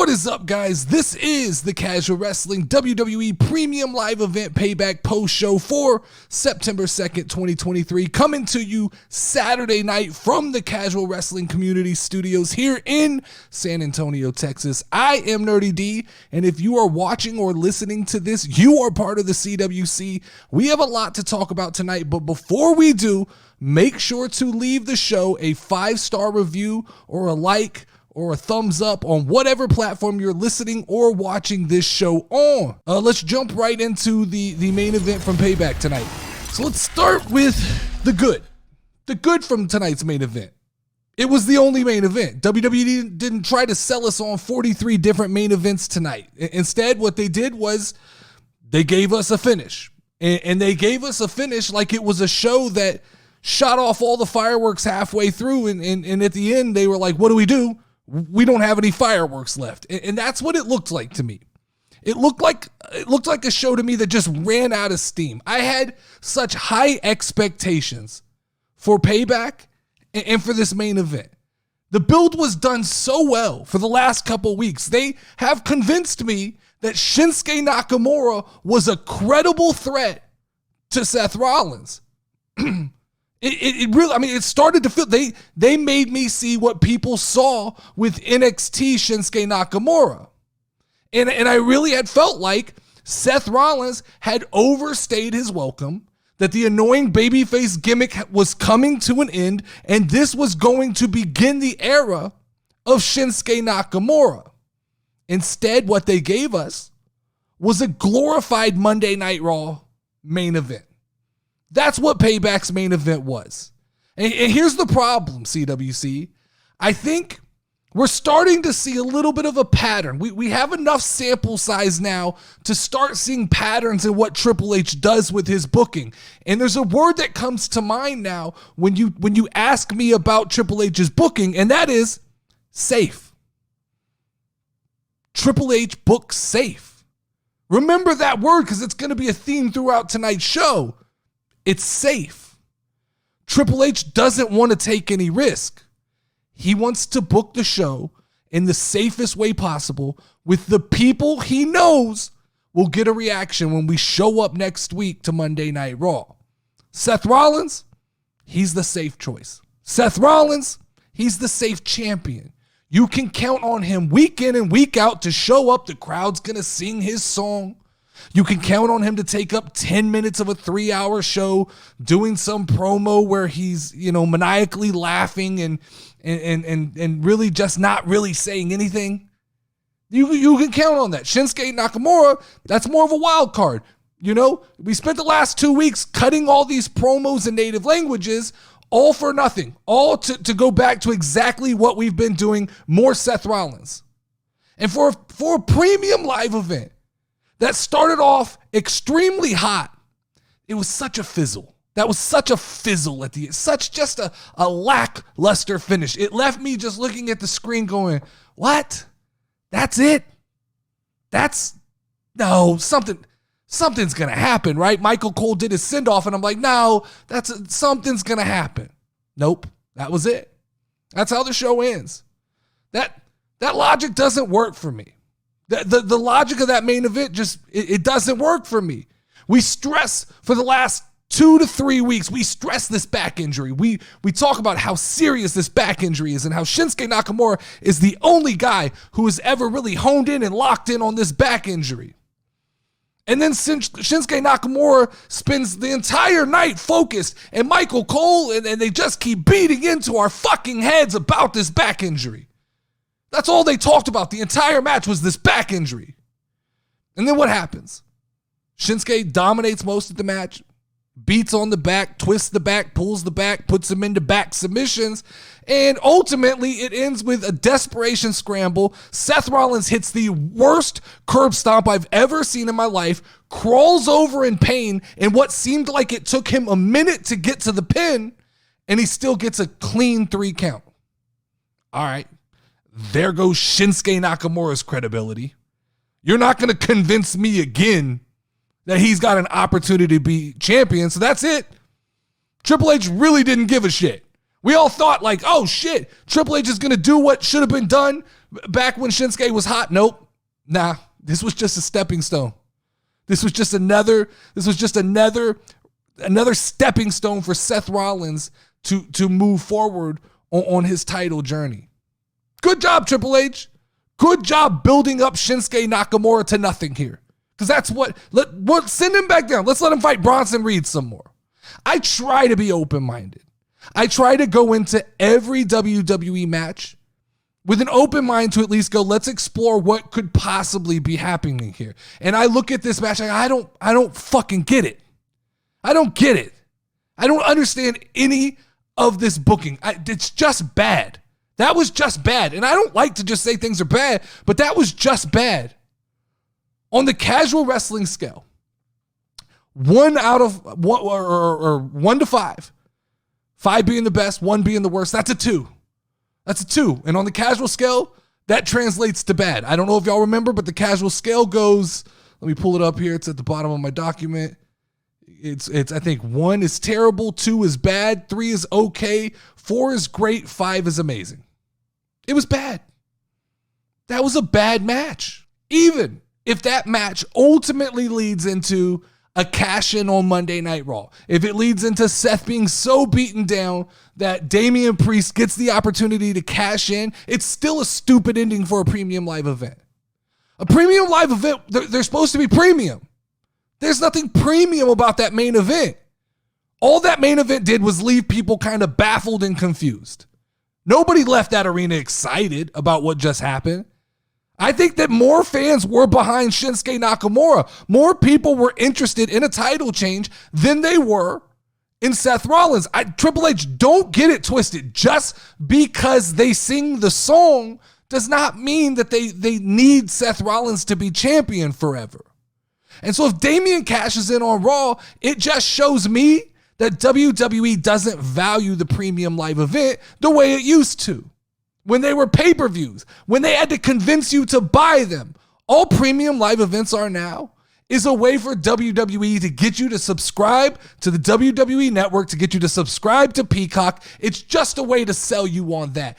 What is up, guys? This is the Casual Wrestling WWE Premium Live Event Payback Post Show for September 2nd, 2023, coming to you Saturday night from the Casual Wrestling Community Studios here in San Antonio, Texas. I am Nerdy D, and if you are watching or listening to this, you are part of the CWC. We have a lot to talk about tonight, but before we do, make sure to leave the show a 5-star review or a like or a thumbs up on whatever platform you're listening or watching this show on. Let's jump right into the main event from Payback tonight. So let's start with the good. The good from tonight's main event. It was the only main event. WWE didn't try to sell us on 43 different main events tonight. Instead, what they did was they gave us a finish. And they gave us a finish like it was a show that shot off all the fireworks halfway through. And at the end, they were like, what do? We don't have any fireworks left. And that's what it looked like to me. It looked like a show to me that just ran out of steam. I had such high expectations for Payback and for this main event. The build was done so well for the last couple weeks. They have convinced me that Shinsuke Nakamura was a credible threat to Seth Rollins. It really, I mean, it started to feel, they made me see what people saw with NXT Shinsuke Nakamura. And I really had felt like Seth Rollins had overstayed his welcome, that the annoying babyface gimmick was coming to an end, and this was going to begin the era of Shinsuke Nakamura. Instead, what they gave us was a glorified Monday Night Raw main event. That's what Payback's main event was. And here's the problem, CWC. I think we're starting to see a little bit of a pattern. We have enough sample size now to start seeing patterns in what Triple H does with his booking. And there's a word that comes to mind now when you ask me about Triple H's booking, and that is safe. Triple H books safe. Remember that word because it's going to be a theme throughout tonight's show. It's safe. Triple H doesn't want to take any risk. He wants to book the show in the safest way possible with the people he knows will get a reaction when we show up next week to Monday Night Raw. Seth Rollins, he's the safe choice. Seth Rollins, he's the safe champion. You can count on him week in and week out to show up. The crowd's going to sing his song. You can count on him to take up 10 minutes of a 3-hour show doing some promo where he's, maniacally laughing and really just not really saying anything. You can count on that. Shinsuke Nakamura, that's more of a wild card. We spent the last 2 weeks cutting all these promos in native languages, all for nothing, all to go back to exactly what we've been doing, more Seth Rollins. And for a premium live event that started off extremely hot, it was such a fizzle. That was such a fizzle at the end. Such just a lackluster finish. It left me just looking at the screen going, what? That's it? No, something's going to happen, right? Michael Cole did his send-off, and I'm like, no, something's going to happen. Nope, that was it. That's how the show ends. That logic doesn't work for me. The logic of that main event it doesn't work for me. We stress for the last 2 to 3 weeks. We stress this back injury. We talk about how serious this back injury is and how Shinsuke Nakamura is the only guy who has ever really honed in and locked in on this back injury. And then Shinsuke Nakamura spends the entire night focused, and Michael Cole, and they just keep beating into our fucking heads about this back injury. That's all they talked about. The entire match was this back injury. And then what happens? Shinsuke dominates most of the match, beats on the back, twists the back, pulls the back, puts him into back submissions, and ultimately it ends with a desperation scramble. Seth Rollins hits the worst curb stomp I've ever seen in my life, crawls over in pain, and what seemed like it took him a minute to get to the pin, and he still gets a clean 3 count. All right. There goes Shinsuke Nakamura's credibility. You're not going to convince me again that he's got an opportunity to be champion, so that's it. Triple H really didn't give a shit. We all thought like, oh shit, Triple H is going to do what should have been done back when Shinsuke was hot. Nope. Nah, this was just a stepping stone. This was just another stepping stone for Seth Rollins to move forward on his title journey. Good job, Triple H. Good job building up Shinsuke Nakamura to nothing here. Because that's what send him back down. Let's let him fight Bronson Reed some more. I try to be open-minded. I try to go into every WWE match with an open mind to at least go, let's explore what could possibly be happening here. And I look at this match, like, I don't fucking get it. I don't get it. I don't understand any of this booking. It's just bad. That was just bad. And I don't like to just say things are bad, but that was just bad. On the casual wrestling scale, 1 to 5. 5 being the best, 1 being the worst. That's a 2. That's a 2. And on the casual scale, that translates to bad. I don't know if y'all remember, but the casual scale goes, let me pull it up here. It's at the bottom of my document. It's I think 1 is terrible, 2 is bad, 3 is okay, 4 is great, 5 is amazing. It was bad. That was a bad match. Even if that match ultimately leads into a cash-in on Monday Night Raw, if it leads into Seth being so beaten down that Damian Priest gets the opportunity to cash in, it's still a stupid ending for a premium live event. A premium live event, they're supposed to be premium. There's nothing premium about that main event. All that main event did was leave people kind of baffled and confused. Nobody left that arena excited about what just happened. I think that more fans were behind Shinsuke Nakamura. More people were interested in a title change than they were in Seth Rollins. Triple H, don't get it twisted. Just because they sing the song does not mean that they need Seth Rollins to be champion forever. And so if Damian cashes in on Raw, it just shows me that WWE doesn't value the premium live event the way it used to. When they were pay-per-views, when they had to convince you to buy them. All premium live events are now is a way for WWE to get you to subscribe to the WWE Network, to get you to subscribe to Peacock. It's just a way to sell you on that.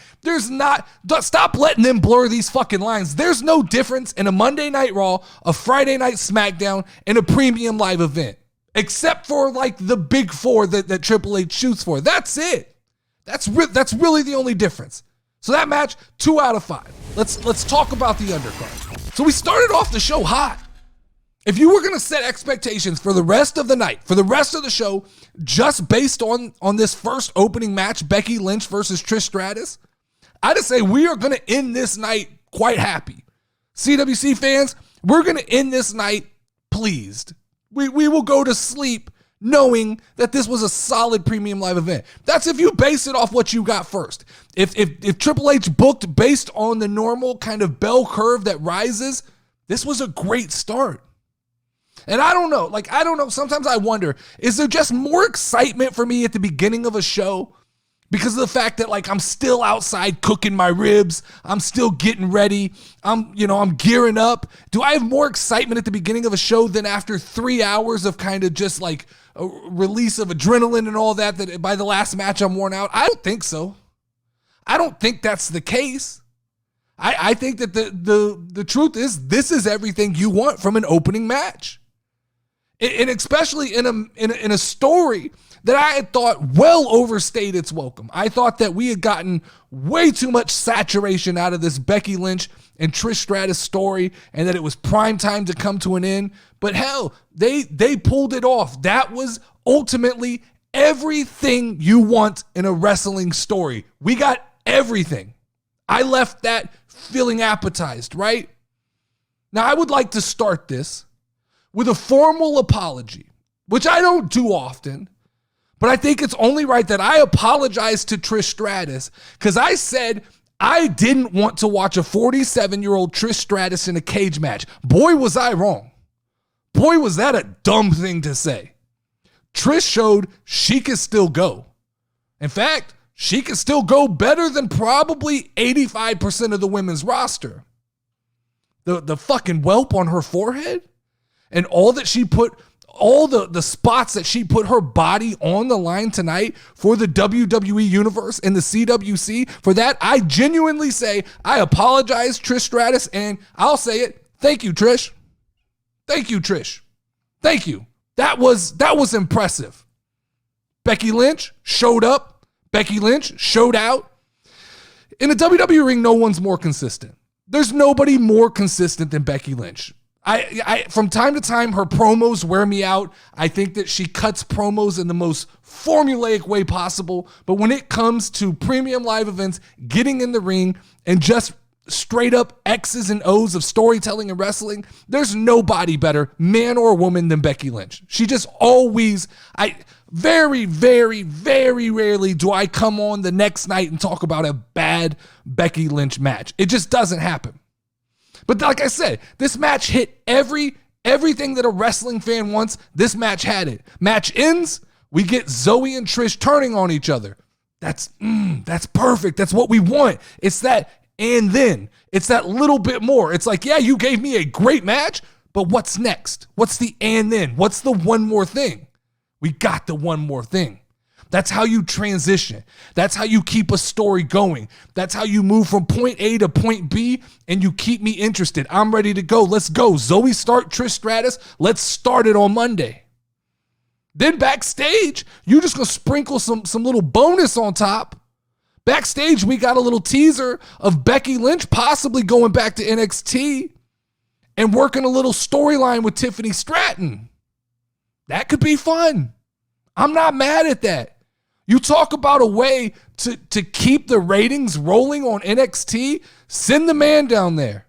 Stop letting them blur these fucking lines. There's no difference in a Monday Night Raw, a Friday Night SmackDown, and a premium live event. Except for like the big 4 that Triple H shoots for. That's it. That's really the only difference. So that match, 2 out of 5. Let's talk about the undercard. So we started off the show hot. If you were going to set expectations for the rest of the night, for the rest of the show, just based on this first opening match, Becky Lynch versus Trish Stratus, I'd say we are going to end this night quite happy. CWC fans, we're going to end this night pleased. We will go to sleep knowing that this was a solid premium live event. That's if you base it off what you got first. If Triple H booked based on the normal kind of bell curve that rises, this was a great start. And I don't know. Sometimes I wonder, is there just more excitement for me at the beginning of a show because of the fact that like I'm still outside cooking my ribs, I'm still getting ready, I'm gearing up? Do I have more excitement at the beginning of a show than after 3 hours of kind of just like a release of adrenaline and all that by the last match I'm worn out? I don't think so. I don't think that's the case. I think that the truth is this is everything you want from an opening match. And especially in a story that I had thought well overstayed its welcome. I thought that we had gotten way too much saturation out of this Becky Lynch and Trish Stratus story and that it was prime time to come to an end. But hell, they pulled it off. That was ultimately everything you want in a wrestling story. We got everything. I left that feeling appetized, right? Now, I would like to start this with a formal apology, which I don't do often, but I think it's only right that I apologize to Trish Stratus because I said I didn't want to watch a 47-year-old Trish Stratus in a cage match. Boy, was I wrong. Boy, was that a dumb thing to say. Trish showed she can still go. In fact, she can still go better than probably 85% of the women's roster. The fucking whelp on her forehead and all that she put all the spots that she put her body on the line tonight for the WWE Universe and the CWC, for that, I genuinely say, I apologize, Trish Stratus, and I'll say it. Thank you, Trish. Thank you, Trish. Thank you. That was impressive. Becky Lynch showed up. Becky Lynch showed out. In the WWE ring, no one's more consistent. There's nobody more consistent than Becky Lynch. I from time to time, her promos wear me out. I think that she cuts promos in the most formulaic way possible. But when it comes to premium live events, getting in the ring and just straight up X's and O's of storytelling and wrestling, there's nobody better, man or woman, than Becky Lynch. She just always, very, very, very rarely do I come on the next night and talk about a bad Becky Lynch match. It just doesn't happen. But like I said, this match hit everything that a wrestling fan wants. This match had it. Match ends, we get Zoe and Trish turning on each other. That's perfect. That's what we want. It's that and then. It's that little bit more. It's like, yeah, you gave me a great match, but what's next? What's the and then? What's the one more thing? We got the one more thing. That's how you transition. That's how you keep a story going. That's how you move from point A to point B and you keep me interested. I'm ready to go. Let's go. Zoe Stark, Trish Stratus. Let's start it on Monday. Then backstage, you just gonna sprinkle some little bonus on top. Backstage, we got a little teaser of Becky Lynch possibly going back to NXT and working a little storyline with Tiffany Stratton. That could be fun. I'm not mad at that. You talk about a way to keep the ratings rolling on NXT, send the man down there.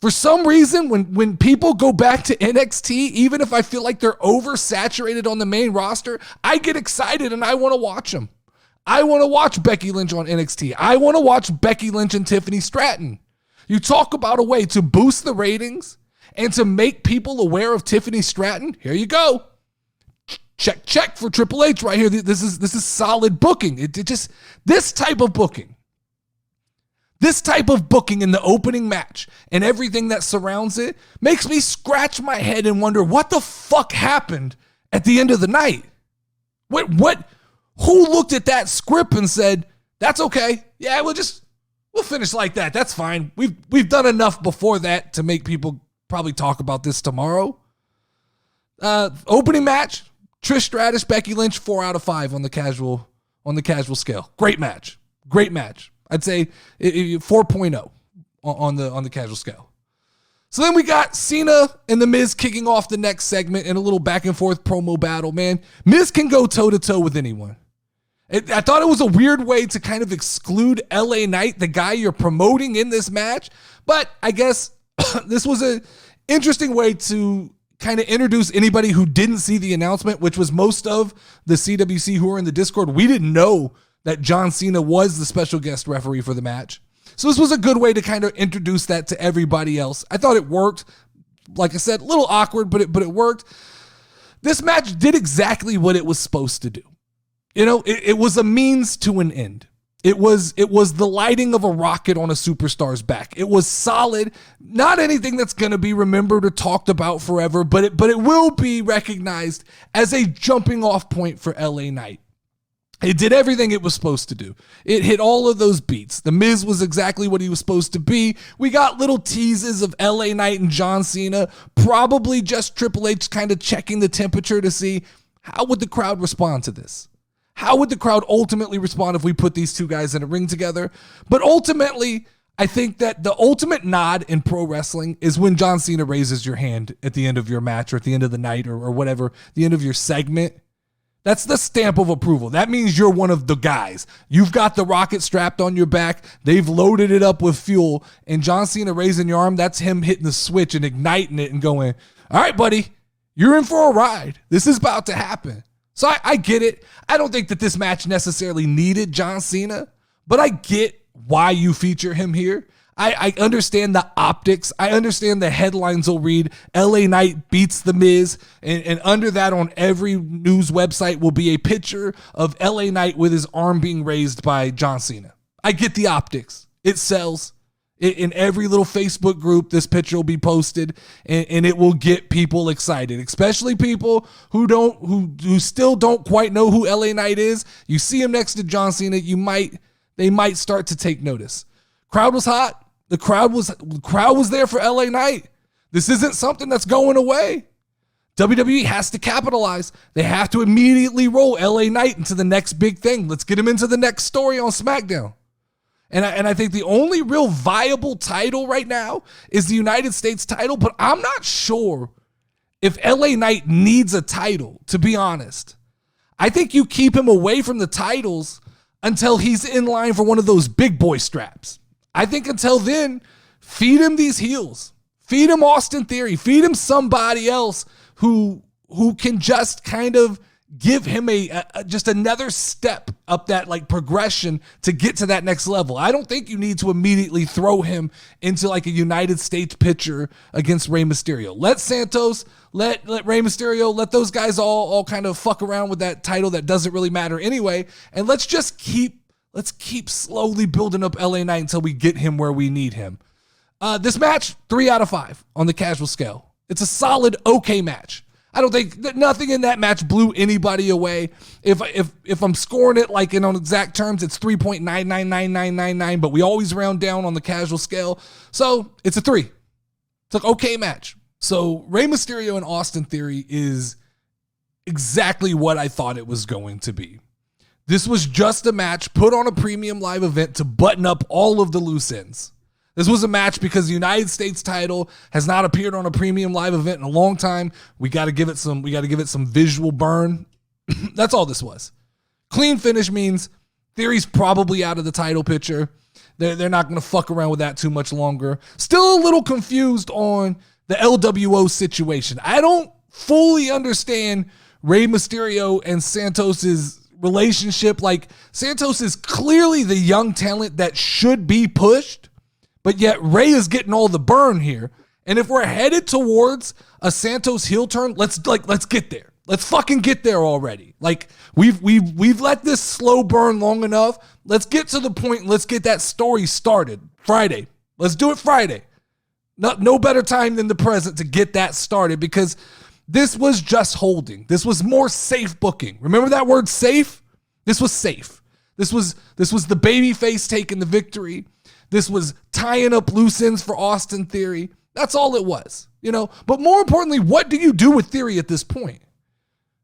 For some reason, when people go back to NXT, even if I feel like they're oversaturated on the main roster, I get excited and I want to watch them. I want to watch Becky Lynch on NXT. I want to watch Becky Lynch and Tiffany Stratton. You talk about a way to boost the ratings and to make people aware of Tiffany Stratton. Here you go. Check for Triple H right here. This is solid booking. This type of booking in the opening match and everything that surrounds it makes me scratch my head and wonder what the fuck happened at the end of the night. Who looked at that script and said, that's okay. Yeah, we'll finish like that. That's fine. We've done enough before that to make people probably talk about this tomorrow. Opening match, Trish Stratus, Becky Lynch, 4 out of 5 on the casual scale. Great match. I'd say 4.0 on the casual scale. So then we got Cena and The Miz kicking off the next segment in a little back and forth promo battle, man. Miz can go toe to toe with anyone. I thought it was a weird way to kind of exclude LA Knight, the guy you're promoting in this match, but I guess this was an interesting way to kind of introduce anybody who didn't see the announcement, which was most of the CWC who were in the Discord. We didn't know that John Cena was the special guest referee for the match. So this was a good way to kind of introduce that to everybody else. I thought it worked. Like I said, a little awkward, but it worked. This match did exactly what it was supposed to do. You know, it was a means to an end. It was the lighting of a rocket on a superstar's back. It was solid. Not anything that's going to be remembered or talked about forever, but it will be recognized as a jumping off point for LA Knight. It did everything it was supposed to do. It hit all of those beats. The Miz was exactly what he was supposed to be. We got little teases of LA Knight and John Cena, probably just Triple H kind of checking the temperature to see how would the crowd respond to this. How would the crowd ultimately respond if we put these two guys in a ring together? But ultimately, I think that the ultimate nod in pro wrestling is when John Cena raises your hand at the end of your match or at the end of the night or whatever, the end of your segment. That's the stamp of approval. That means you're one of the guys. You've got the rocket strapped on your back. They've loaded it up with fuel. And John Cena raising your arm, that's him hitting the switch and igniting it and going, all right, buddy, you're in for a ride. This is about to happen. So I get it. I don't think that this match necessarily needed John Cena, but I get why you feature him here. I understand the optics. I understand the headlines will read, LA Knight beats The Miz, and under that on every news website will be a picture of LA Knight with his arm being raised by John Cena. I get the optics. It sells. In every little Facebook group, this picture will be posted, and it will get people excited, especially people who still don't quite know who LA Knight is. You see him next to John Cena, they might start to take notice. Crowd was hot. The crowd was there for LA Knight. This isn't something that's going away. WWE has to capitalize. They have to immediately roll LA Knight into the next big thing. Let's get him into the next story on SmackDown. And I think the only real viable title right now is the United States title, but I'm not sure if LA Knight needs a title, to be honest. I think you keep him away from the titles until he's in line for one of those big boy straps. I think until then, feed him these heels. Feed him Austin Theory. Feed him somebody else who can just kind of give him just another step up that like progression to get to that next level. I don't think you need to immediately throw him into like a United States picture against Rey Mysterio. Let Santos, let Rey Mysterio, let those guys all kind of fuck around with that title that doesn't really matter anyway. And let's keep slowly building up LA Knight until we get him where we need him. This match, 3 out of 5 on the casual scale. It's a solid, okay match. I don't think that nothing in that match blew anybody away. If I'm scoring it like on exact terms, it's 3.999999, but we always round down on the casual scale. So it's a 3. It's an okay match. So Rey Mysterio and Austin Theory is exactly what I thought it was going to be. This was just a match put on a premium live event to button up all of the loose ends. This was a match because the United States title has not appeared on a premium live event in a long time. We got to give it some visual burn. That's all this was. Clean finish means Theory's probably out of the title picture. They're not going to fuck around with that too much longer. Still a little confused on the LWO situation. I don't fully understand Rey Mysterio and Santos's relationship. Like, Santos is clearly the young talent that should be pushed. But yet Rey is getting all the burn here. And if we're headed towards a Santos heel turn, let's get there. Let's fucking get there already. Like we've let this slow burn long enough. Let's get to the point and let's get that story started. Friday. Let's do it Friday. No better time than the present to get that started, because this was just holding. This was more safe booking. Remember that word safe? This was safe. This was the babyface taking the victory. This was tying up loose ends for Austin Theory. That's all it was, But more importantly, what do you do with Theory at this point?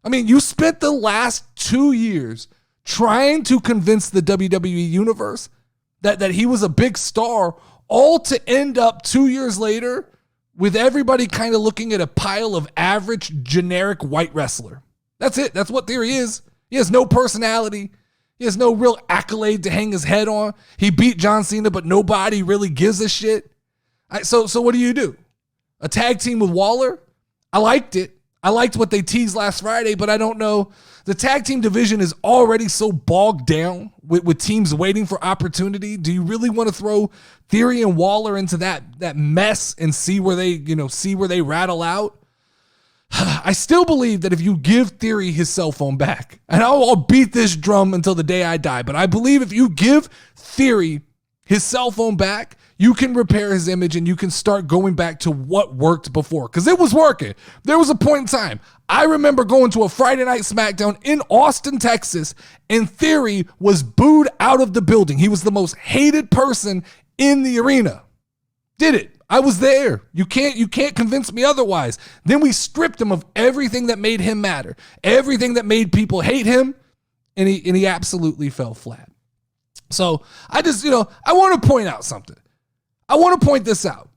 I mean, you spent the last 2 years trying to convince the WWE universe that he was a big star, all to end up 2 years later with everybody kind of looking at a pile of average, generic white wrestler. That's it. That's what Theory is. He has no personality. He has no real accolade to hang his head on. He beat John Cena, but nobody really gives a shit. So what do? A tag team with Waller? I liked it. I liked what they teased last Friday, but I don't know. The tag team division is already so bogged down with teams waiting for opportunity. Do you really want to throw Theory and Waller into that mess and see where they rattle out? I still believe that if you give Theory his cell phone back, and I'll beat this drum until the day I die, but I believe if you give Theory his cell phone back, you can repair his image and you can start going back to what worked before. Because it was working. There was a point in time. I remember going to a Friday Night SmackDown in Austin, Texas, and Theory was booed out of the building. He was the most hated person in the arena. Did it. I was there. You can't convince me otherwise. Then we stripped him of everything that made him matter, everything that made people hate him, and he absolutely fell flat. So I just, I want to point out something. I want to point this out.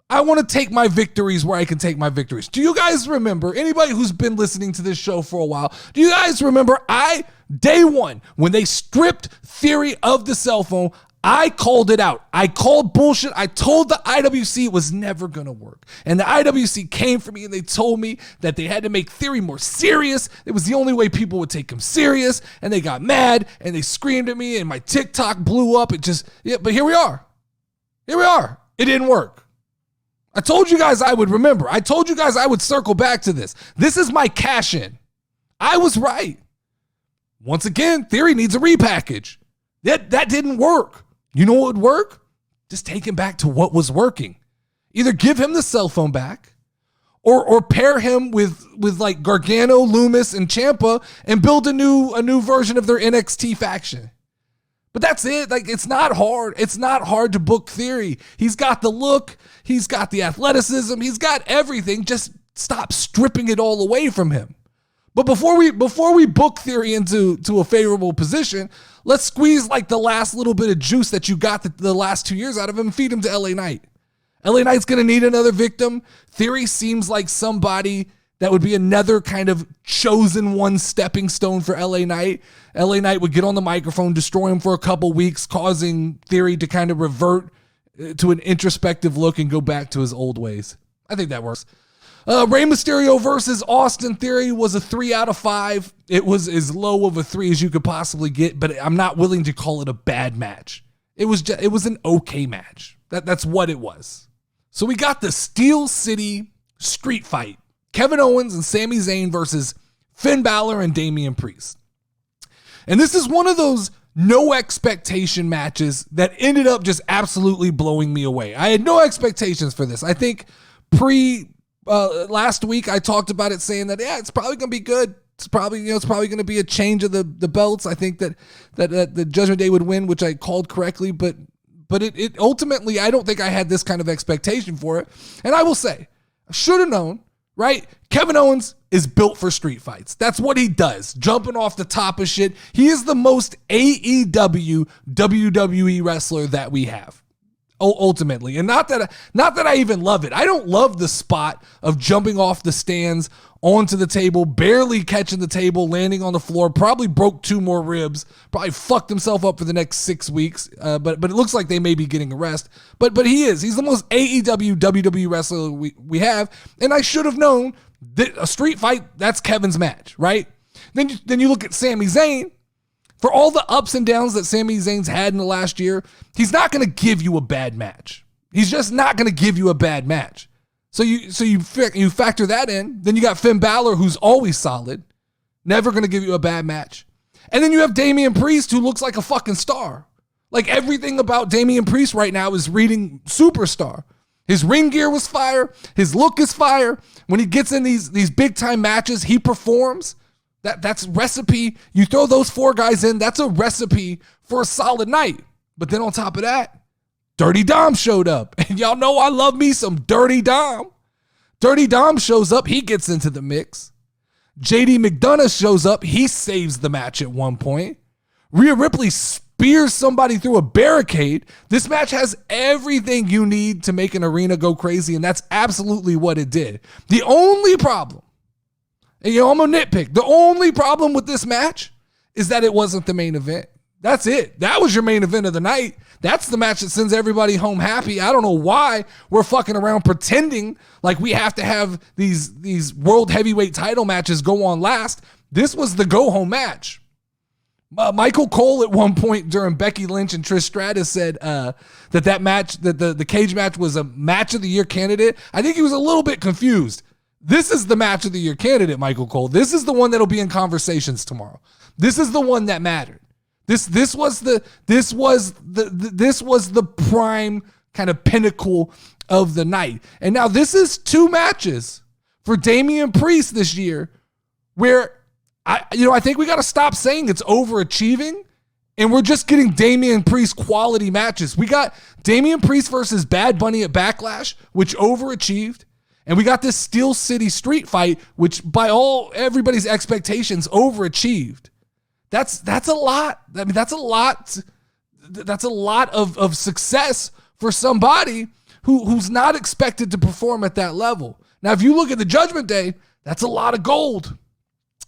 I want to take my victories where I can take my victories. Do you guys remember, anybody who's been listening to this show for a while, do you guys remember day one, when they stripped Theory of the cell phone, I called it out. I called bullshit. I told the IWC it was never going to work. And the IWC came for me and they told me that they had to make Theory more serious. It was the only way people would take him serious. And they got mad and they screamed at me and my TikTok blew up. But here we are. It didn't work. I told you guys I would remember. I told you guys I would circle back to this. This is my cash in. I was right. Once again, Theory needs a repackage. That didn't work. You know what would work? just take him back to what was working. Either give him the cell phone back or pair him with like Gargano, Loomis, and Ciampa and build a new version of their NXT faction. But that's it. Like, it's not hard. It's not hard to book Theory. He's got the look. He's got the athleticism. He's got everything. Just stop stripping it all away from him. But before we book Theory into a favorable position, let's squeeze like the last little bit of juice that you got the last 2 years out of him and feed him to LA Knight. LA Knight's going to need another victim. Theory seems like somebody that would be another kind of chosen one stepping stone for LA Knight. LA Knight would get on the microphone, destroy him for a couple weeks, causing Theory to kind of revert to an introspective look and go back to his old ways. I think that works. Rey Mysterio versus Austin Theory was a 3 out of 5. It was as low of a 3 as you could possibly get, but I'm not willing to call it a bad match. It was an okay match. That's what it was. So we got the Steel City Street Fight. Kevin Owens and Sami Zayn versus Finn Balor and Damian Priest. And this is one of those no expectation matches that ended up just absolutely blowing me away. I had no expectations for this. I think last week I talked about it saying that, yeah, it's probably going to be good. It's probably going to be a change of the belts. I think that the Judgment Day would win, which I called correctly, but it ultimately, I don't think I had this kind of expectation for it. And I will say, I should have known, right? Kevin Owens is built for street fights. That's what he does, jumping off the top of shit. He is the most AEW WWE wrestler that we have, ultimately. And not that I even love it. I don't love the spot of jumping off the stands onto the table, barely catching the table, landing on the floor, probably broke 2 more ribs, probably fucked himself up for the next 6 weeks. But it looks like they may be getting a rest. But he's the most AEW WWE wrestler we have. And I should have known that a street fight, that's Kevin's match, right? Then you look at Sami Zayn. For all the ups and downs that Sami Zayn's had in the last year, he's not going to give you a bad match. He's just not going to give you a bad match. So you factor that in. Then you got Finn Balor, who's always solid, never going to give you a bad match. And then you have Damian Priest, who looks like a fucking star. Like, everything about Damian Priest right now is reading superstar. His ring gear was fire. His look is fire. When he gets in these big time matches, he performs. That's recipe. You throw those 4 guys in, that's a recipe for a solid night. But then on top of that, Dirty Dom showed up. And y'all know I love me some Dirty Dom. Dirty Dom shows up. He gets into the mix. JD McDonough shows up. He saves the match at one point. Rhea Ripley spears somebody through a barricade. This match has everything you need to make an arena go crazy, and that's absolutely what it did. The only problem, and I'm going to nitpick, the only problem with this match is that it wasn't the main event. That's it. That was your main event of the night. That's the match that sends everybody home happy. I don't know why we're fucking around pretending like we have to have these world heavyweight title matches go on last. This was the go-home match. Michael Cole at one point during Becky Lynch and Trish Stratus said that match, that the cage match was a match of the year candidate. I think he was a little bit confused. This is the match of the year candidate, Michael Cole. This is the one that'll be in conversations tomorrow. This is the one that mattered. This was the prime kind of pinnacle of the night. And now this is 2 matches for Damian Priest this year where I think we got to stop saying it's overachieving and we're just getting Damian Priest quality matches. We got Damian Priest versus Bad Bunny at Backlash, which overachieved. And we got this Steel City Street Fight, which by everybody's expectations overachieved. That's a lot. I mean, that's a lot. That's a lot of success for somebody who's not expected to perform at that level. Now, if you look at the Judgment Day, that's a lot of gold.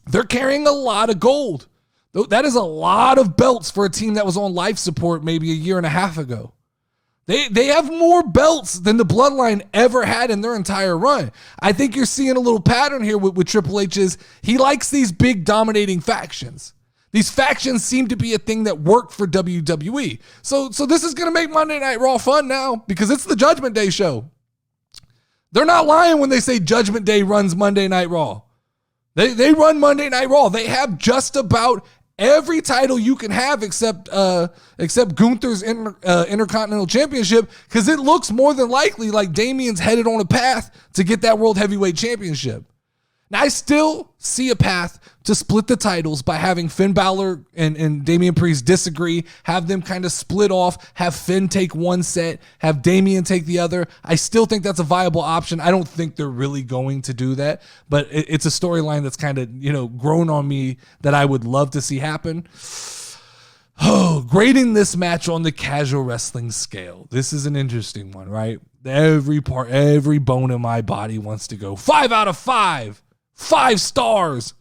They're carrying a lot of gold. That is a lot of belts for a team that was on life support maybe a year and a half ago. They have more belts than the Bloodline ever had in their entire run. I think you're seeing a little pattern here with Triple H is he likes these big dominating factions. These factions seem to be a thing that worked for WWE. So this is going to make Monday Night Raw fun now because it's the Judgment Day show. They're not lying when they say Judgment Day runs Monday Night Raw. They run Monday Night Raw. They have just about every title you can have except Gunther's Intercontinental Championship, because it looks more than likely like Damian's headed on a path to get that World Heavyweight Championship. Now, I still see a path to split the titles by having Finn Balor and Damian Priest disagree, have them kind of split off, have Finn take one set, have Damian take the other. I still think that's a viable option. I don't think they're really going to do that, but it's a storyline that's kind of, grown on me that I would love to see happen. Oh, grading this match on the casual wrestling scale. This is an interesting one, right? Every bone in my body wants to go 5 out of 5. 5 stars,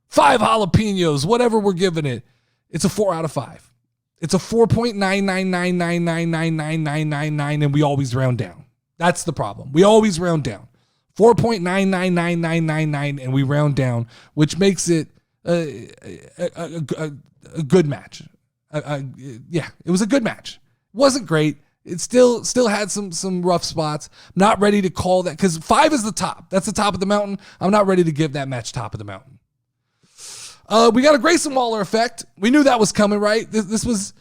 5 jalapenos, whatever we're giving it. It's a 4 out of 5. It's a 4.999999999, and we always round down. That's the problem. We always round down. 4.9999999, and we round down, which makes it a good match. Yeah, it was a good match. Wasn't great. It still had some rough spots. I'm not ready to call that, because 5 is the top. That's the top of the mountain. I'm not ready to give that match top of the mountain. We got a Grayson Waller effect. We knew that was coming, right? This was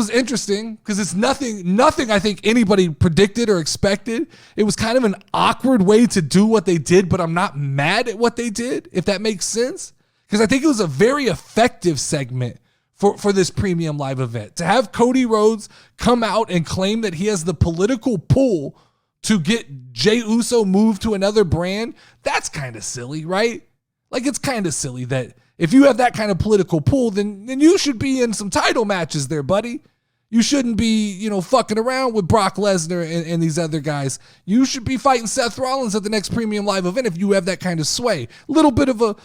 interesting because it's nothing I think anybody predicted or expected. It was kind of an awkward way to do what they did, but I'm not mad at what they did, if that makes sense. Because I think it was a very effective segment for this premium live event. To have Cody Rhodes come out and claim that he has the political pull to get Jey Uso moved to another brand, that's kind of silly, right? Like, it's kind of silly that if you have that kind of political pull, then you should be in some title matches there, buddy. You shouldn't be, fucking around with Brock Lesnar and these other guys. You should be fighting Seth Rollins at the next premium live event if you have that kind of sway. Little bit of a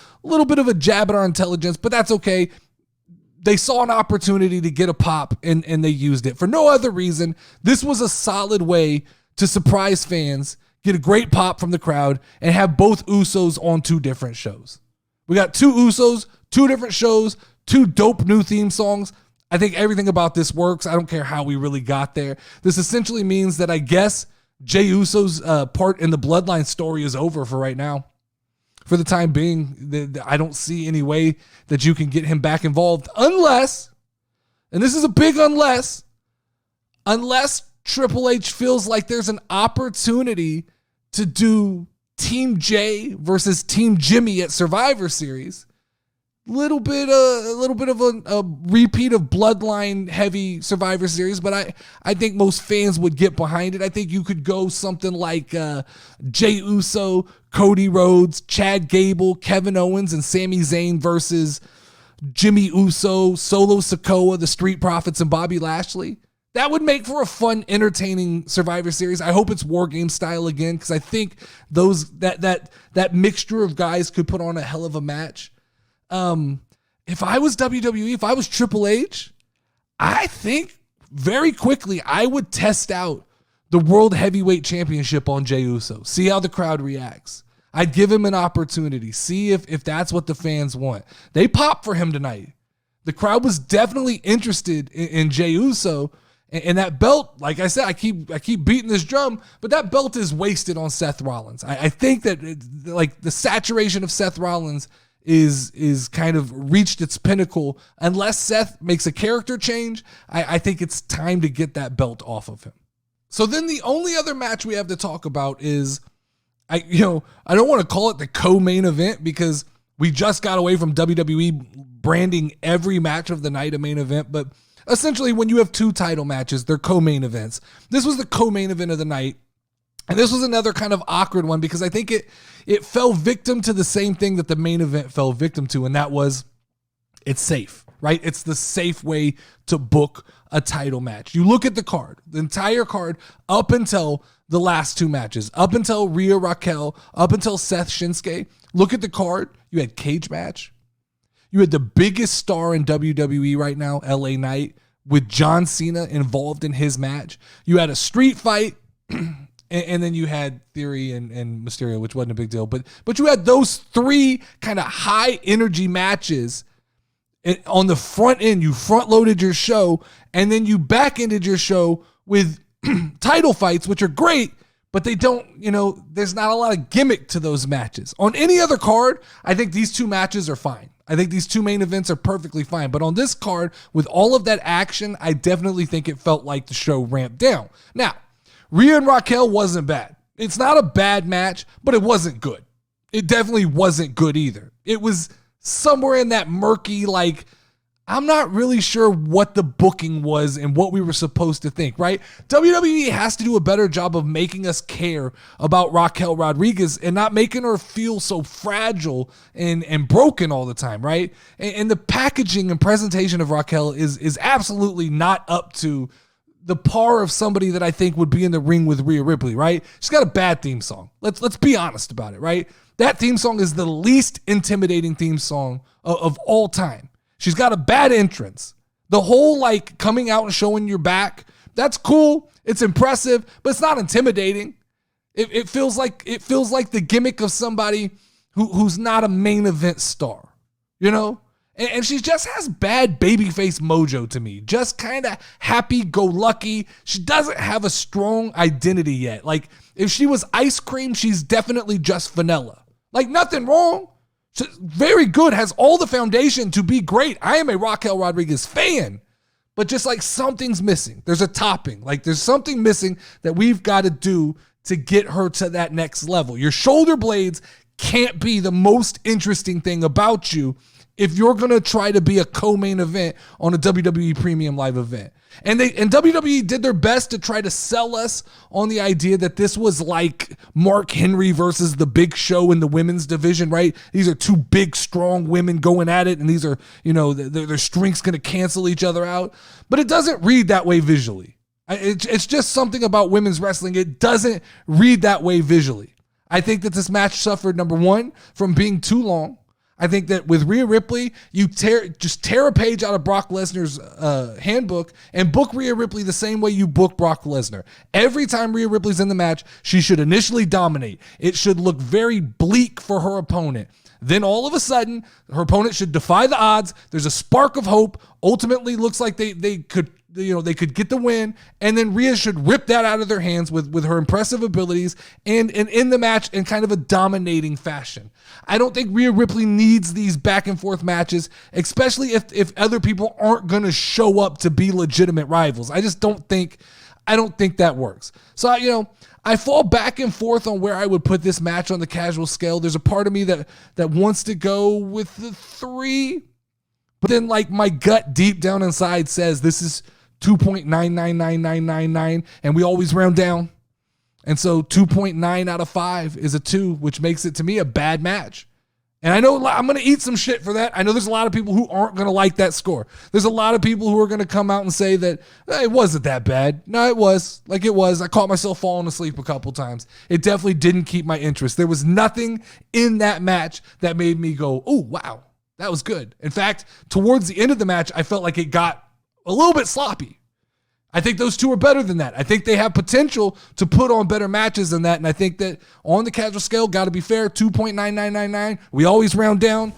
jab at our intelligence, but that's okay. They saw an opportunity to get a pop, and they used it. For no other reason, this was a solid way to surprise fans, get a great pop from the crowd, and have both Usos on 2 different shows. We got 2 Usos, 2 different shows, 2 dope new theme songs. I think everything about this works. I don't care how we really got there. This essentially means that I guess Jey Uso's part in the Bloodline story is over for right now. For the time being, I don't see any way that you can get him back involved unless, and this is a big unless Triple H feels like there's an opportunity to do Team J versus Team Jimmy at Survivor Series. A little bit of a repeat of Bloodline heavy Survivor Series, but I think most fans would get behind it. I think you could go something like Jey Uso, Cody Rhodes, Chad Gable, Kevin Owens, and Sami Zayn versus Jimmy Uso, Solo Sikoa, the Street Profits, and Bobby Lashley. That would make for a fun, entertaining Survivor Series. I hope it's War Game style again, because I think that mixture of guys could put on a hell of a match. If I was WWE, if I was Triple H, I think very quickly I would test out the World Heavyweight Championship on Jey Uso. See how the crowd reacts. I'd give him an opportunity. See if that's what the fans want. They popped for him tonight. The crowd was definitely interested in Jey Uso. And that belt, like I said, I keep beating this drum, but that belt is wasted on Seth Rollins. I think that the saturation of Seth Rollins is kind of reached its pinnacle. Unless Seth makes a character change, I think it's time to get that belt off of him. So then the only other match we have to talk about is, I don't want to call it the co-main event, because we just got away from WWE branding every match of the night a main event, but essentially when you have 2 title matches, they're co-main events. This was the co-main event of the night. And this was another kind of awkward one, because I think it fell victim to the same thing that the main event fell victim to, and that was it's safe, right? It's the safe way to book a title match. You look at the card, the entire card up until the last 2 matches, up until Rhea Raquel, up until Seth Shinsuke. Look at the card. You had cage match. You had the biggest star in WWE right now, LA Knight, with John Cena involved in his match. You had a street fight. And then you had Theory and Mysterio, which wasn't a big deal. But you had those 3 kind of high energy matches on the front end. You front loaded your show, and then you back ended your show with title fights, which are great, but they don't, there's not a lot of gimmick to those matches. On any other card, I think these 2 matches are fine. I think these two main events are perfectly fine. But on this card, with all of that action, I definitely think it felt like the show ramped down. Now, Rhea and Raquel wasn't bad. It's not a bad match, but it wasn't good. It definitely wasn't good either. It was somewhere in that murky, like, I'm not really sure what the booking was and what we were supposed to think, right? WWE has to do a better job of making us care about Raquel Rodriguez and not making her feel so fragile and broken all the time, right? And the packaging and presentation of Raquel is absolutely not up to the par of somebody that I think would be in the ring with Rhea Ripley, right? She's got a bad theme song. Let's be honest about it, right? That theme song is the least intimidating theme song of all time. She's got a bad entrance. The whole like coming out and showing your back, that's cool. It's impressive, but it's not intimidating. It feels like the gimmick of somebody who's not a main event star, you know? And she just has bad babyface mojo to me. Just kind of happy-go-lucky. She doesn't have a strong identity yet. Like, if she was ice cream, she's definitely just vanilla. Like, nothing wrong. She's very good, has all the foundation to be great. I am a Raquel Rodriguez fan. But just like something's missing. There's a topping. Like, there's something missing that we've got to do to get her to that next level. Your shoulder blades can't be the most interesting thing about you if you're going to try to be a co-main event on a WWE Premium Live event. And WWE did their best to try to sell us on the idea that this was like Mark Henry versus the Big Show in the women's division, right? These are two big, strong women going at it, and these are, you know, their strengths going to cancel each other out. But it doesn't read that way visually. It's just something about women's wrestling. It doesn't read that way visually. I think that this match suffered, number one, from being too long. I think that with Rhea Ripley, you tear a page out of Brock Lesnar's handbook and book Rhea Ripley the same way you book Brock Lesnar. Every time Rhea Ripley's in the match, she should initially dominate. It should look very bleak for her opponent. Then all of a sudden, her opponent should defy the odds. There's a spark of hope. Ultimately, looks like they could get the win, and then Rhea should rip that out of their hands with her impressive abilities and in the match in kind of a dominating fashion. I don't think Rhea Ripley needs these back and forth matches, especially if other people aren't going to show up to be legitimate rivals. I don't think that works. So, I fall back and forth on where I would put this match on the casual scale. There's a part of me that wants to go with the 3, but then like my gut deep down inside says this is 2.999999, and we always round down. And so 2.9 out of 5 is a 2, which makes it to me a bad match. And I know I'm going to eat some shit for that. I know there's a lot of people who aren't going to like that score. There's a lot of people who are going to come out and say that it wasn't that bad. No, it was. Like it was. I caught myself falling asleep a couple times. It definitely didn't keep my interest. There was nothing in that match that made me go, oh, wow, that was good. In fact, towards the end of the match, I felt like it got a little bit sloppy. I think those two are better than that. I think they have potential to put on better matches than that. And I think that on the casual scale, got to be fair, 2.9999. We always round down.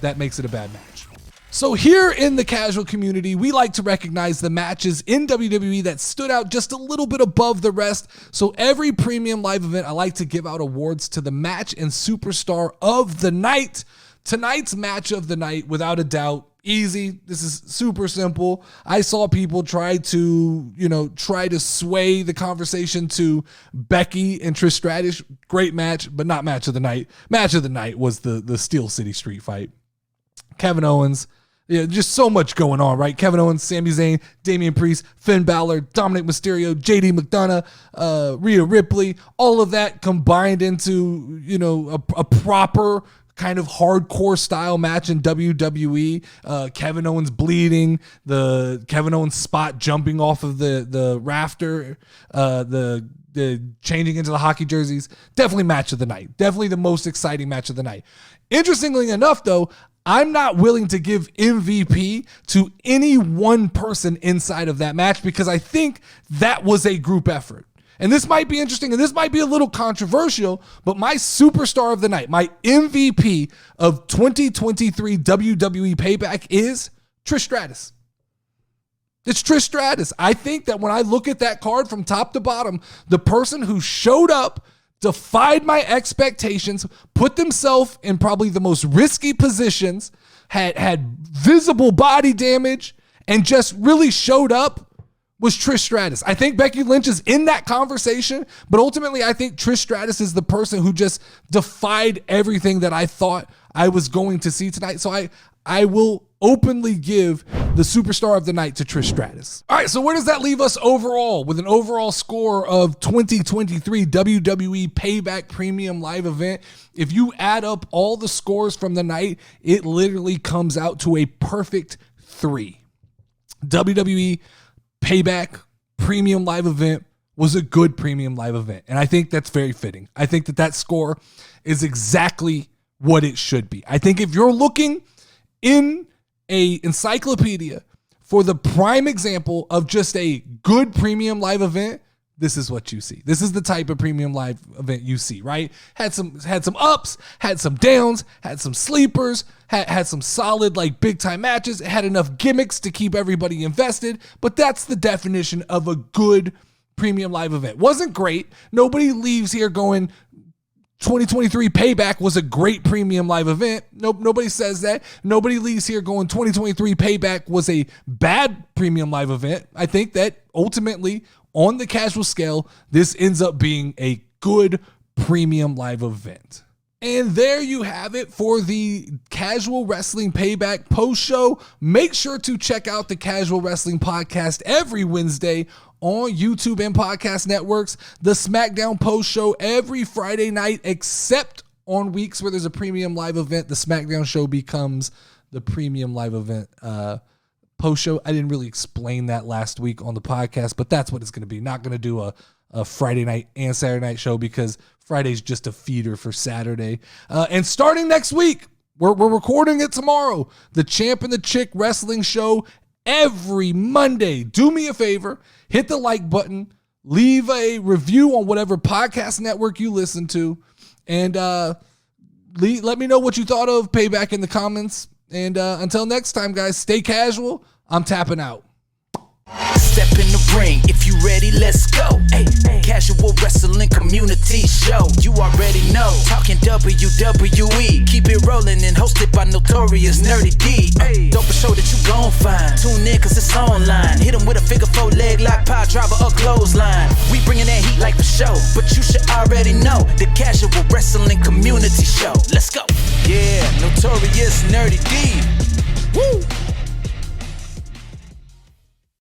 That makes it a bad match. So here in the casual community, we like to recognize the matches in WWE that stood out just a little bit above the rest. So every premium live event, I like to give out awards to the match and superstar of the night. Tonight's match of the night, without a doubt, easy. This is super simple. I saw people try to sway the conversation to Becky and Trish Stratus. Great match, but not match of the night. Match of the night was the Steel City Street fight. Kevin Owens. Yeah, just so much going on, right? Kevin Owens, Sami Zayn, Damian Priest, Finn Balor, Dominic Mysterio, JD McDonough, Rhea Ripley, all of that combined into, a proper kind of hardcore style match in WWE. Kevin Owens bleeding, the Kevin Owens spot jumping off of the rafter, the changing into the hockey jerseys. Definitely match of the night. Definitely the most exciting match of the night. Interestingly enough, though, I'm not willing to give MVP to any one person inside of that match because I think that was a group effort. And this might be interesting, and this might be a little controversial, but my superstar of the night, my MVP of 2023 WWE Payback is Trish Stratus. It's Trish Stratus. I think that when I look at that card from top to bottom, the person who showed up, defied my expectations, put themselves in probably the most risky positions, had visible body damage, and just really showed up was Trish Stratus. I think Becky Lynch is in that conversation, but ultimately I think Trish Stratus is the person who just defied everything that I thought I was going to see tonight. So I will openly give the superstar of the night to Trish Stratus. All right, so where does that leave us overall with an overall score of 2023 WWE Payback Premium Live Event? If you add up all the scores from the night, it literally comes out to a perfect 3. WWE Payback Premium Live Event was a good Premium Live Event, and I think that's very fitting. I think that score is exactly what it should be. I think if you're looking in a encyclopedia for the prime example of just a good Premium Live Event, this is what you see. This is the type of Premium Live Event you see, right? Had some ups, had some downs, had some sleepers, had some solid like big time matches. It had enough gimmicks to keep everybody invested, but that's the definition of a good Premium Live Event. Wasn't great. Nobody leaves here going, 2023 Payback was a great Premium Live Event. Nope, nobody says that. Nobody leaves here going 2023 Payback was a bad Premium Live Event. I think that ultimately, on the casual scale, this ends up being a good Premium Live Event. And there you have it for the Casual Wrestling Payback post show. Make sure to check out the Casual Wrestling Podcast every Wednesday on YouTube and podcast networks. The SmackDown post show every Friday night, except on weeks where there's a Premium Live Event. The SmackDown show becomes the Premium Live Event post show. I didn't really explain that last week on the podcast, but that's what it's going to be. Not going to do a Friday night and Saturday night show because Friday's just a feeder for Saturday. And starting next week, we're recording it tomorrow, the Champ and the Chick Wrestling Show every Monday. Do me a favor, hit the like button, leave a review on whatever podcast network you listen to, and let me know what you thought of Payback in the comments. And until next time, guys, stay casual. I'm tapping out. Step in the ring, if you ready, let's go. Ay, Casual Wrestling Community Show. You already know, talking WWE. Keep it rolling and hosted by Notorious Nerdy D. Dope show that you gon' find. Tune in cause it's online. Hit 'em with a figure 4 leg lock, pile driver or clothesline. We bringing that heat like for show, but you should already know the Casual Wrestling Community Show. Let's go. Yeah, Notorious Nerdy D. Woo!